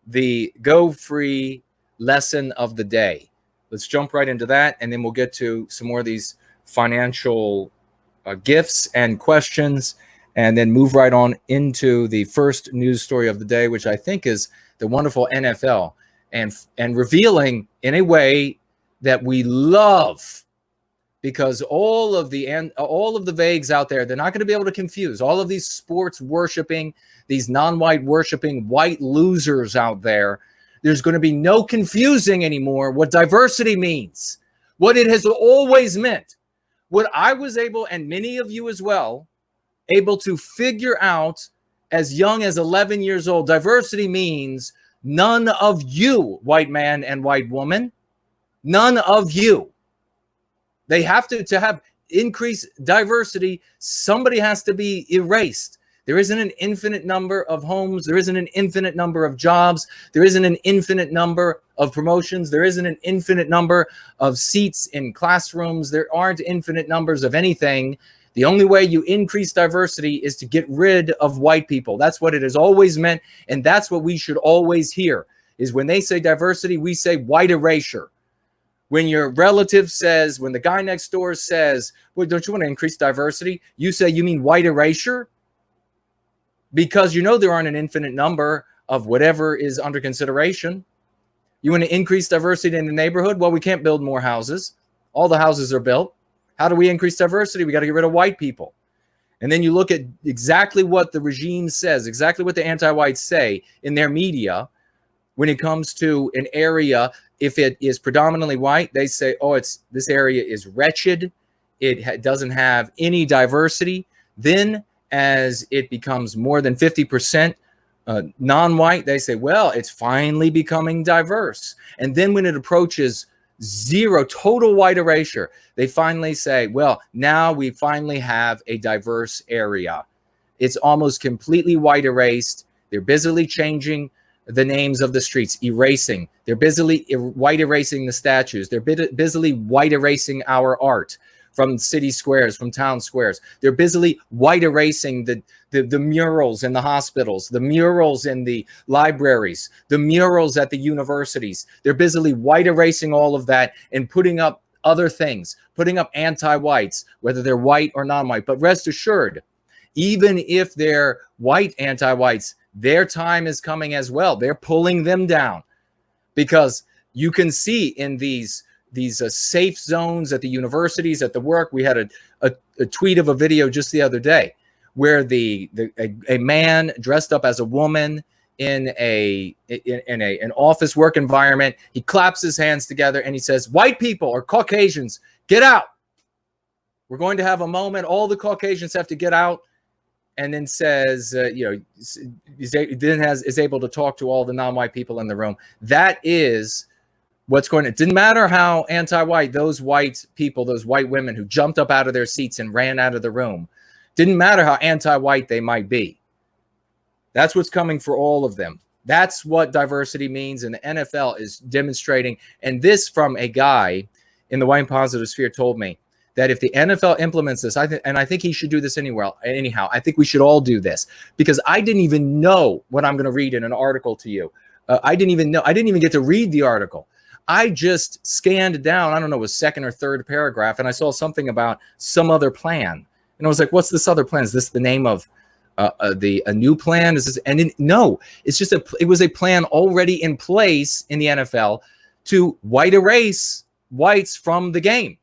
the Go Free lesson of the day. Let's jump right into that, and then we'll get to some more of these financial gifts and questions, and then move right on into the first news story of the day, which I think is the wonderful NFL, and revealing in a way that we love, because all of the vagues out there, they're not going to be able to confuse all of these sports worshiping, these non-white worshiping white losers out there. There's going to be no confusing anymore what diversity means, what it has always meant, what I was able, and many of you as well, able to figure out as young as 11 years old. Diversity means none of you, white man and white woman, none of you. They have to have increased diversity. Somebody has to be erased. There isn't an infinite number of homes. There isn't an infinite number of jobs. There isn't an infinite number of promotions. There isn't an infinite number of seats in classrooms. There aren't infinite numbers of anything. The only way you increase diversity is to get rid of white people. That's what it has always meant. And that's what we should always hear, is when they say diversity, we say white erasure. When your relative says, when the guy next door says, well, don't you want to increase diversity? You say, you mean white erasure? Because you know there aren't an infinite number of whatever is under consideration. You want to increase diversity in the neighborhood? Well, we can't build more houses. All the houses are built. How do we increase diversity? We got to get rid of white people. And then you look at exactly what the regime says, exactly what the anti-whites say in their media when it comes to an area. If it is predominantly white, they say, oh, this area is wretched. It doesn't have any diversity. Then as it becomes more than 50% non-white, they say, well, it's finally becoming diverse. And then when it approaches zero, total white erasure, they finally say, well, now we finally have a diverse area. It's almost completely white erased. They're busily changing the names of the streets, erasing. They're busily white erasing the statues. They're busily white erasing our art from city squares, from town squares. They're busily white erasing the murals in the hospitals, the murals in the libraries, the murals at the universities. They're busily white erasing all of that and putting up other things, putting up anti-whites, whether they're white or non-white. But rest assured, even if they're white anti-whites, their time is coming as well. They're pulling them down, because you can see in these safe zones at the universities, at the work. We had a tweet of a video just the other day where a man dressed up as a woman in an office work environment, he claps his hands together and he says, white people or Caucasians, get out. We're going to have a moment. All the Caucasians have to get out. And then says, is able to talk to all the non-white people in the room. That is what's going to, it didn't matter how anti-white those white people, those white women who jumped up out of their seats and ran out of the room, didn't matter how anti-white they might be. That's what's coming for all of them. That's what diversity means. And the NFL is demonstrating. And this from a guy in the white and positive sphere told me that if the NFL implements this, I think he should do this anyhow. I think we should all do this, because I didn't even know what I'm going to read in an article to you. I didn't even get to read the article. I just scanned down, I don't know, it was second or third paragraph, and I saw something about some other plan. And I was like, what's this other plan? Is this the name of a new plan? Is this? And no, it's just it was a plan already in place in the NFL to white erase whites from the game.